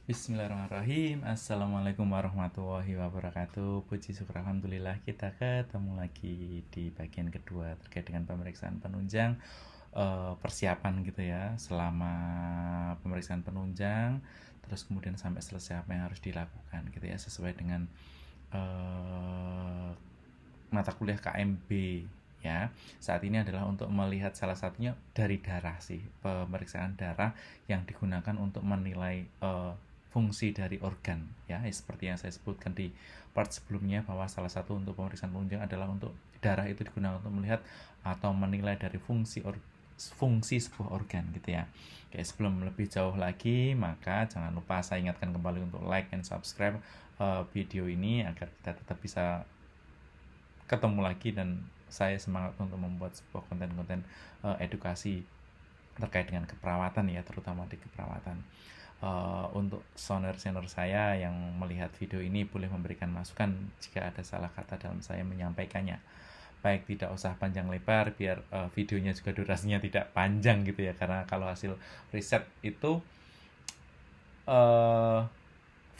Bismillahirrahmanirrahim. Assalamualaikum warahmatullahi wabarakatuh. Puji syukur alhamdulillah kita ketemu lagi di bagian kedua terkait dengan pemeriksaan penunjang, persiapan gitu ya selama pemeriksaan penunjang, terus kemudian sampai selesai apa yang harus dilakukan gitu ya sesuai dengan mata kuliah KMB ya. Saat ini adalah untuk melihat salah satunya dari darah sih, pemeriksaan darah yang digunakan untuk menilai fungsi dari organ ya, seperti yang saya sebutkan di part sebelumnya bahwa salah satu untuk pemeriksaan penunjang adalah untuk darah itu digunakan untuk melihat atau menilai dari fungsi sebuah organ gitu ya. Oke, sebelum lebih jauh lagi maka jangan lupa saya ingatkan kembali untuk like and subscribe video ini agar kita tetap bisa ketemu lagi dan saya semangat untuk membuat sebuah konten-konten edukasi terkait dengan keperawatan ya, terutama di keperawatan. Untuk senior saya yang melihat video ini boleh memberikan masukan jika ada salah kata dalam saya menyampaikannya. Baik, tidak usah panjang lebar biar videonya juga durasinya tidak panjang gitu ya, karena kalau hasil riset itu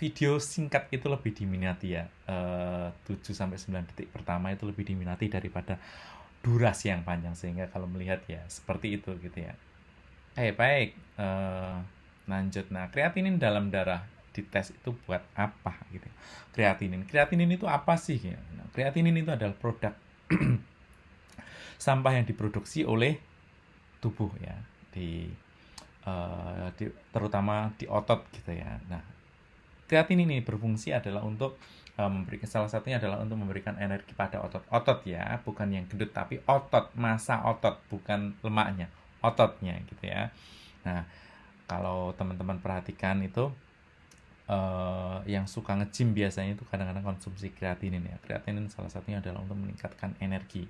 video singkat itu lebih diminati ya. 7-9 detik pertama itu lebih diminati daripada durasi yang panjang, sehingga kalau melihat ya seperti itu gitu ya. Baik, lanjut. Nah, kreatinin dalam darah dites itu buat apa gitu. Kreatinin itu apa sih ya? Nah, kreatinin itu adalah produk sampah yang diproduksi oleh tubuh ya, terutama di otot gitu ya. Nah, kreatinin ini berfungsi adalah untuk memberikan, salah satunya adalah untuk memberikan energi pada otot ya, bukan yang gendut tapi otot, massa otot, bukan lemaknya, ototnya gitu ya. Nah, kalau teman-teman perhatikan itu yang suka nge-gym biasanya itu kadang-kadang konsumsi kreatinin ya. Kreatinin salah satunya adalah untuk meningkatkan energi.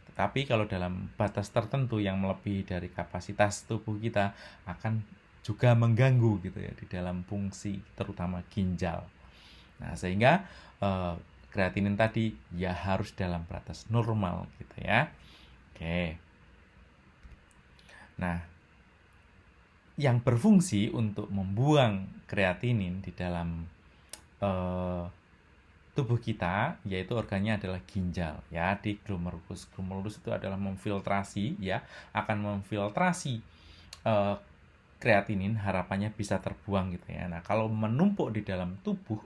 Tetapi kalau dalam batas tertentu yang melebihi dari kapasitas tubuh kita akan juga mengganggu gitu ya di dalam fungsi terutama ginjal. Nah, sehingga kreatinin tadi ya harus dalam batas normal gitu ya. Oke. Nah, yang berfungsi untuk membuang kreatinin di dalam tubuh kita, yaitu organnya adalah ginjal ya, di glomerulus. Glomerulus itu adalah memfiltrasi ya, akan memfiltrasi kreatinin, harapannya bisa terbuang gitu ya. Nah, kalau menumpuk di dalam tubuh,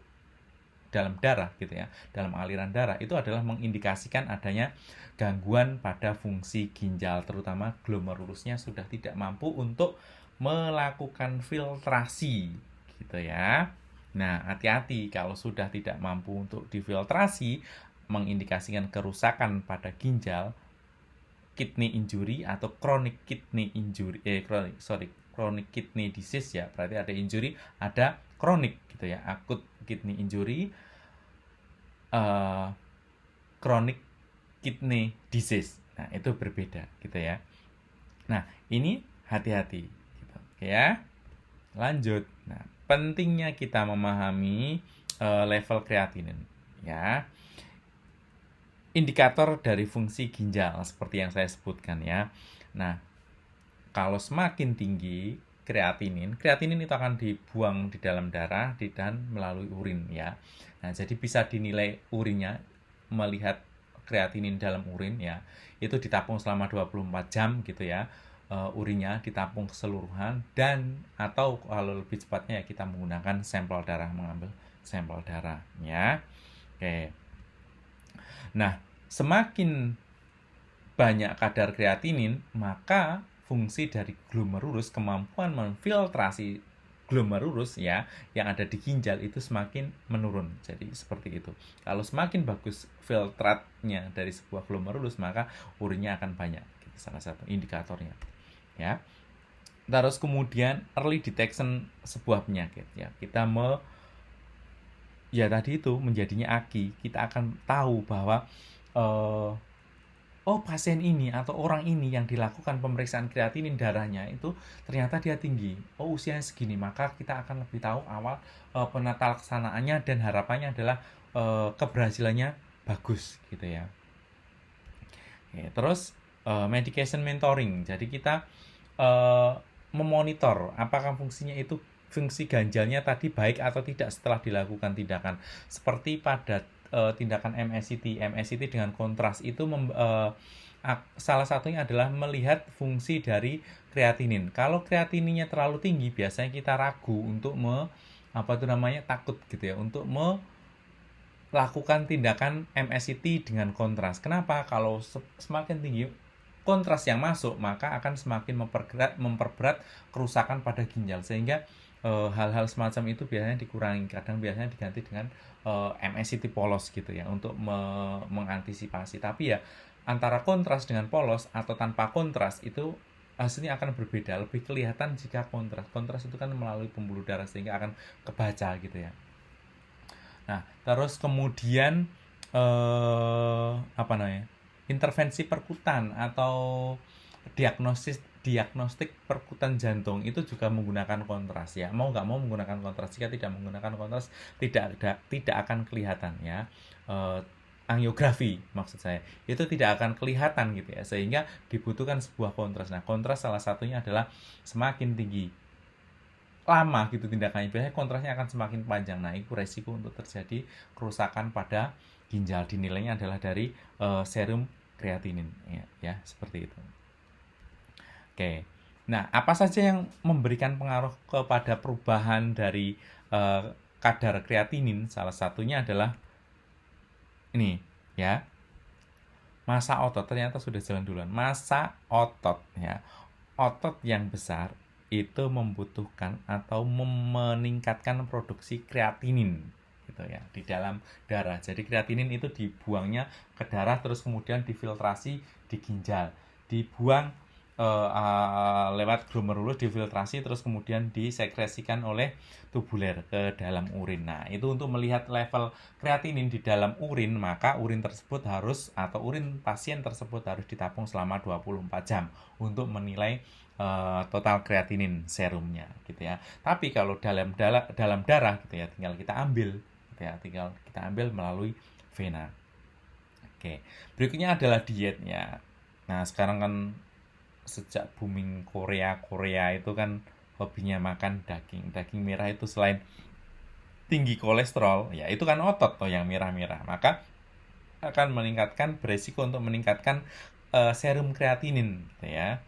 dalam darah gitu ya, dalam aliran darah, itu adalah mengindikasikan adanya gangguan pada fungsi ginjal, terutama glomerulusnya sudah tidak mampu untuk melakukan filtrasi gitu ya. Nah, hati-hati kalau sudah tidak mampu untuk difiltrasi, mengindikasikan kerusakan pada ginjal, kidney injury atau chronic kidney injury, chronic kidney disease ya. Berarti ada injury, ada chronic gitu ya. Akut kidney injury, chronic kidney disease. Nah, itu berbeda gitu ya. Nah, ini hati-hati gitu. Oke ya. Lanjut. Nah, pentingnya kita memahami level kreatinin ya. Indikator dari fungsi ginjal seperti yang saya sebutkan ya. Nah, kalau semakin tinggi kreatinin itu akan dibuang di dalam darah dan melalui urin ya. Nah, jadi bisa dinilai urinnya, melihat kreatinin dalam urin ya. Itu ditampung selama 24 jam gitu ya. Urinnya ditampung keseluruhan, dan atau kalau lebih cepatnya ya kita menggunakan sampel darah, mengambil sampel darah ya. Oke. Nah, semakin banyak kadar kreatinin, maka fungsi dari glomerulus, kemampuan memfiltrasi glomerulus ya yang ada di ginjal itu semakin menurun. Jadi seperti itu. Kalau semakin bagus filtratnya dari sebuah glomerulus, maka urinnya akan banyak. Itu salah satu indikatornya. Ya. Terus kemudian early detection sebuah penyakit ya. Kita ya tadi itu menjadinya AKI, kita akan tahu bahwa pasien ini atau orang ini yang dilakukan pemeriksaan kreatinin darahnya itu ternyata dia tinggi. Usianya segini, maka kita akan lebih tahu awal penata laksanaannya, dan harapannya adalah keberhasilannya bagus gitu ya. Terus medication mentoring. Jadi kita memonitor apakah fungsinya itu fungsi ganjalnya tadi baik atau tidak setelah dilakukan tindakan. Seperti pada tindakan MSCT dengan kontras itu salah satunya adalah melihat fungsi dari kreatinin. Kalau kreatininnya terlalu tinggi, biasanya kita ragu untuk takut gitu ya, untuk melakukan tindakan MSCT dengan kontras. Kenapa? Kalau semakin tinggi kontras yang masuk, maka akan semakin memperberat kerusakan pada ginjal, sehingga hal-hal semacam itu biasanya dikurangi. Kadang biasanya diganti dengan MSCT polos gitu ya, untuk mengantisipasi. Tapi ya antara kontras dengan polos atau tanpa kontras itu hasilnya akan berbeda. Lebih kelihatan jika kontras itu kan melalui pembuluh darah, sehingga akan kebaca gitu ya. Nah, terus kemudian intervensi perkutan atau diagnostik perkutan jantung itu juga menggunakan kontras ya. Mau nggak mau menggunakan kontras. Jika tidak menggunakan kontras, tidak akan kelihatan ya. Angiografi maksud saya itu tidak akan kelihatan gitu ya, sehingga dibutuhkan sebuah kontras. Nah, kontras salah satunya adalah semakin tinggi lama gitu tindakannya, biasanya kontrasnya akan semakin panjang. Nah, itu resiko untuk terjadi kerusakan pada ginjal. Dinilainya adalah dari serum kreatinin ya seperti itu. Oke. Nah, apa saja yang memberikan pengaruh kepada perubahan dari kadar kreatinin? Salah satunya adalah ini ya, massa otot. Ternyata sudah jalan duluan. Massa otot ya, otot yang besar itu membutuhkan atau meningkatkan produksi kreatinin gitu ya di dalam darah. Jadi kreatinin itu dibuangnya ke darah, terus kemudian difiltrasi di ginjal, dibuang lewat glomerulus, difiltrasi, terus kemudian disekresikan oleh tubuler ke dalam urin. Nah, itu untuk melihat level kreatinin di dalam urin, maka urin pasien tersebut harus ditampung selama 24 jam untuk menilai total kreatinin serumnya gitu ya. Tapi kalau dalam darah gitu ya, tinggal kita ambil melalui vena. Oke. Berikutnya adalah dietnya. Nah, sekarang kan sejak booming Korea itu kan hobinya makan daging merah. Itu selain tinggi kolesterol ya, itu kan otot yang merah-merah, maka akan meningkatkan beresiko untuk meningkatkan serum kreatinin gitu ya.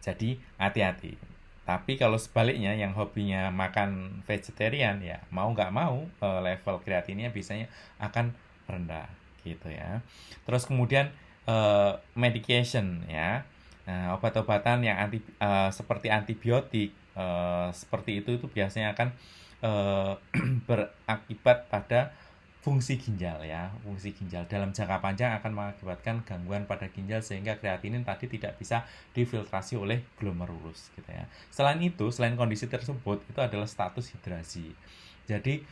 Jadi hati-hati. Tapi kalau sebaliknya yang hobinya makan vegetarian ya, mau nggak mau level kreatinnya biasanya akan rendah gitu ya. Terus kemudian medication ya. Nah, obat-obatan yang seperti antibiotik seperti itu biasanya akan berakibat pada fungsi ginjal ya. Fungsi ginjal dalam jangka panjang akan mengakibatkan gangguan pada ginjal, sehingga kreatinin tadi tidak bisa difiltrasi oleh glomerulus gitu ya. Selain kondisi tersebut, itu adalah status hidrasi. Jadi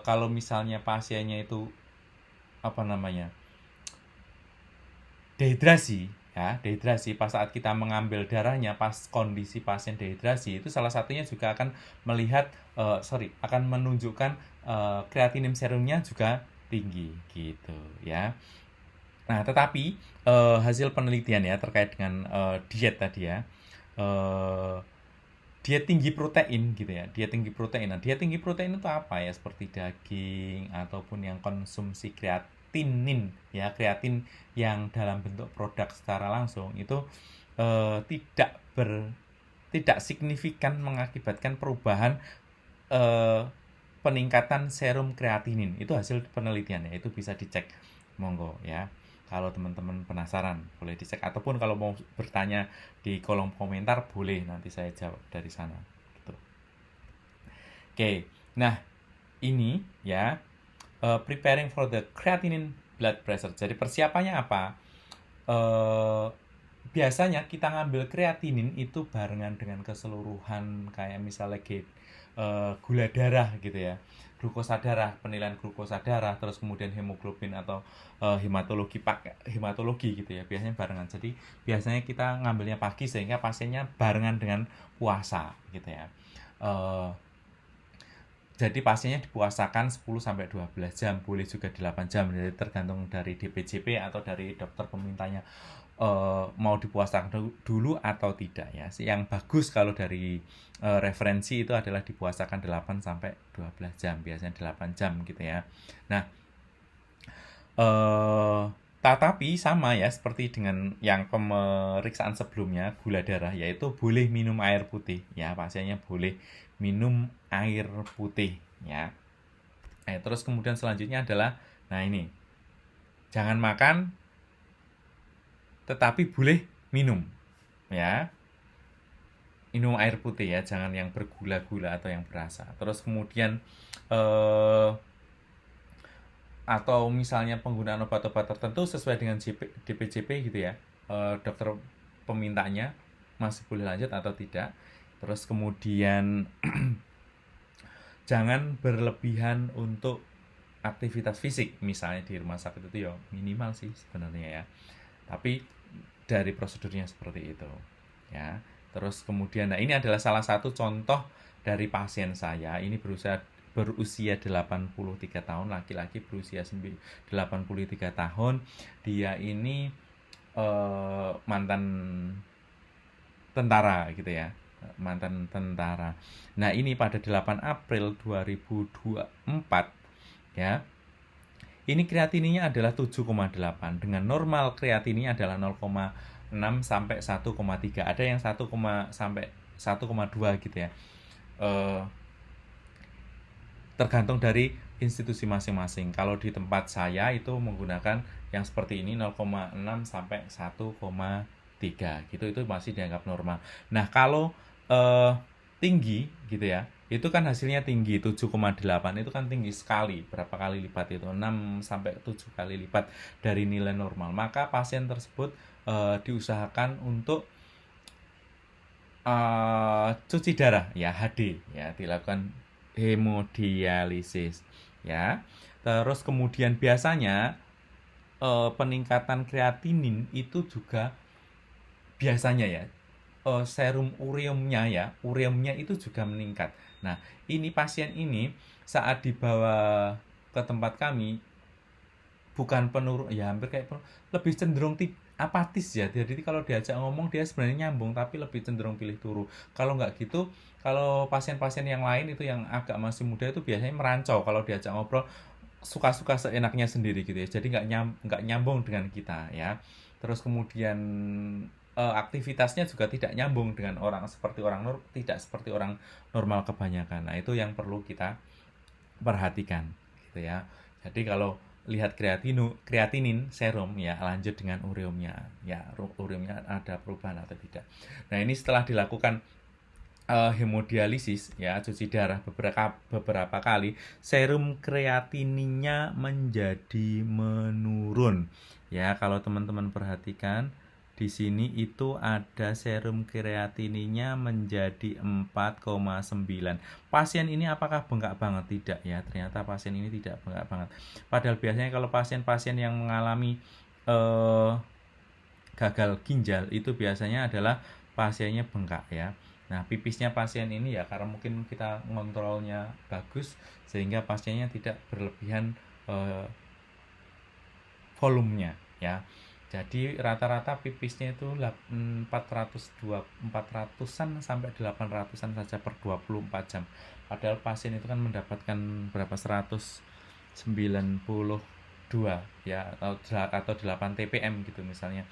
kalau misalnya pasiennya itu dehidrasi pas saat kita mengambil darahnya, pas kondisi pasien dehidrasi, itu salah satunya juga akan akan menunjukkan kreatinin serumnya juga tinggi gitu ya. Nah, tetapi hasil penelitian ya terkait dengan diet tadi ya, diet tinggi protein gitu ya, diet tinggi protein. Nah, diet tinggi protein itu apa ya? Seperti daging ataupun yang konsumsi kreatinin ya, kreatin yang dalam bentuk produk secara langsung itu tidak signifikan mengakibatkan perubahan peningkatan serum kreatinin. Itu hasil penelitian ya, itu bisa dicek, monggo ya. Kalau teman-teman penasaran boleh dicek, ataupun kalau mau bertanya di kolom komentar boleh, nanti saya jawab dari sana gitu. Oke. Nah, ini ya preparing for the creatinine blood pressure. Jadi persiapannya apa? Biasanya kita ngambil kreatinin itu barengan dengan keseluruhan, kayak misalnya gula darah gitu ya, glukosa darah, penilaian glukosa darah, terus kemudian hemoglobin atau hematologi gitu ya, biasanya barengan. Jadi biasanya kita ngambilnya pagi sehingga pasiennya barengan dengan puasa gitu ya. Jadi pasiennya dipuasakan 10-12 jam, boleh juga 8 jam, jadi tergantung dari DPJP atau dari dokter pemintanya. mau dipuasakan dulu atau tidak ya. Yang bagus kalau dari referensi itu adalah dipuasakan 8 sampai 12 jam, biasanya 8 jam gitu ya. Nah, tetapi sama ya seperti dengan yang pemeriksaan sebelumnya, gula darah, yaitu boleh minum air putih ya, pasiennya boleh minum air putih ya. Terus kemudian selanjutnya adalah, nah ini, jangan makan tetapi boleh minum ya. Minum air putih ya, jangan yang bergula-gula atau yang berasa. Terus kemudian atau misalnya penggunaan obat-obat tertentu sesuai dengan DPJP gitu ya, dokter pemintanya masih boleh lanjut atau tidak. Terus kemudian jangan berlebihan untuk aktivitas fisik, misalnya di rumah sakit itu ya minimal sih sebenarnya ya, tapi dari prosedurnya seperti itu ya. Terus kemudian, nah ini adalah salah satu contoh dari pasien saya, ini berusia 83 tahun, laki-laki berusia 83 tahun. Dia ini mantan tentara gitu ya, mantan tentara. Nah ini pada 8 April 2024 ya, ini kreatininya adalah 7,8 dengan normal kreatininya adalah 0,6 sampai 1,3. Ada yang 1, sampai 1,2 gitu ya. Tergantung dari institusi masing-masing. Kalau di tempat saya itu menggunakan yang seperti ini 0,6 sampai 1,3 gitu, itu masih dianggap normal. Nah, kalau tinggi gitu ya, itu kan hasilnya tinggi, 7,8 itu kan tinggi sekali, berapa kali lipat itu, 6 sampai 7 kali lipat dari nilai normal. Maka pasien tersebut diusahakan untuk cuci darah ya, HD ya, dilakukan hemodialisis ya. Terus kemudian biasanya peningkatan kreatinin itu juga biasanya ya, serum ureumnya itu juga meningkat. Nah, ini pasien ini saat dibawa ke tempat kami bukan penurun ya, hampir kayak lebih cenderung apatis ya. Jadi kalau diajak ngomong dia sebenarnya nyambung, tapi lebih cenderung pilih turu. Kalau nggak gitu, kalau pasien-pasien yang lain itu yang agak masih muda itu biasanya merancau kalau diajak ngobrol, suka-suka seenaknya sendiri gitu ya. Jadi nggak nyambung dengan kita ya. Terus kemudian aktivitasnya juga tidak nyambung dengan tidak seperti orang normal kebanyakan. Nah, itu yang perlu kita perhatikan gitu ya. Jadi kalau lihat kreatinin serum ya, lanjut dengan ureumnya ya, ureumnya ada perubahan atau tidak. Nah, ini setelah dilakukan hemodialisis ya, cuci darah beberapa kali, serum kreatininnya menjadi menurun ya. Kalau teman-teman perhatikan di sini itu ada serum kreatininya menjadi 4,9. Pasien ini apakah bengkak banget? Tidak ya, ternyata pasien ini tidak bengkak banget. Padahal biasanya kalau pasien-pasien yang mengalami gagal ginjal itu biasanya adalah pasiennya bengkak ya. Nah, pipisnya pasien ini ya karena mungkin kita ngontrolnya bagus sehingga pasiennya tidak berlebihan volumenya ya. Jadi rata-rata pipisnya itu 400-an sampai 800-an saja per 24 jam. Padahal pasien itu kan mendapatkan berapa, 192 ya, atau 8 TPM gitu misalnya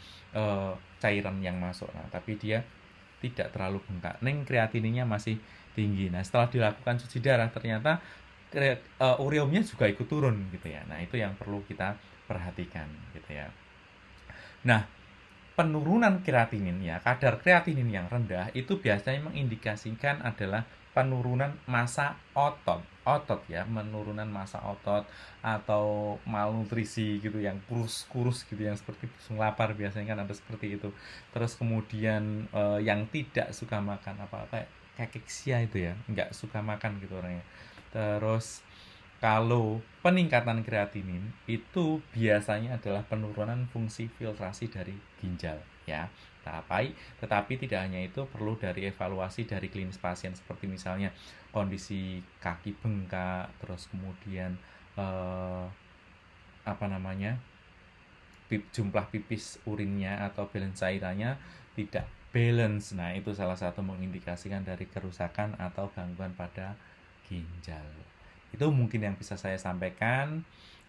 cairan yang masuk. Nah, tapi dia tidak terlalu bengkak. Neng kreatininya masih tinggi. Nah, setelah dilakukan cuci darah ternyata ureumnya juga ikut turun gitu ya. Nah, itu yang perlu kita perhatikan gitu ya. Nah, penurunan kreatinin ya, kadar kreatinin yang rendah itu biasanya mengindikasikan adalah penurunan massa otot ya, penurunan massa otot atau malnutrisi gitu, yang kurus gitu, yang seperti busung lapar biasanya kan ada seperti itu. Terus kemudian yang tidak suka makan apa-apa, kekeksia itu ya, nggak suka makan gitu orangnya. Terus kalau peningkatan kreatinin itu biasanya adalah penurunan fungsi filtrasi dari ginjal ya. Tetapi tidak hanya itu, perlu dari evaluasi dari klinis pasien seperti misalnya kondisi kaki bengkak, terus kemudian apa namanya, jumlah pipis urinnya atau balance cairannya tidak balance. Nah, itu salah satu mengindikasikan dari kerusakan atau gangguan pada ginjal. Itu mungkin yang bisa saya sampaikan.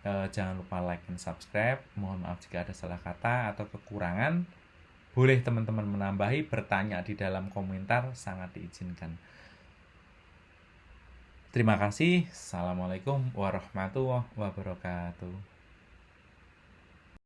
Jangan lupa like dan subscribe. Mohon maaf jika ada salah kata atau kekurangan. Boleh teman-teman menambahi, bertanya di dalam komentar, sangat diizinkan. Terima kasih. Assalamualaikum warahmatullahi wabarakatuh.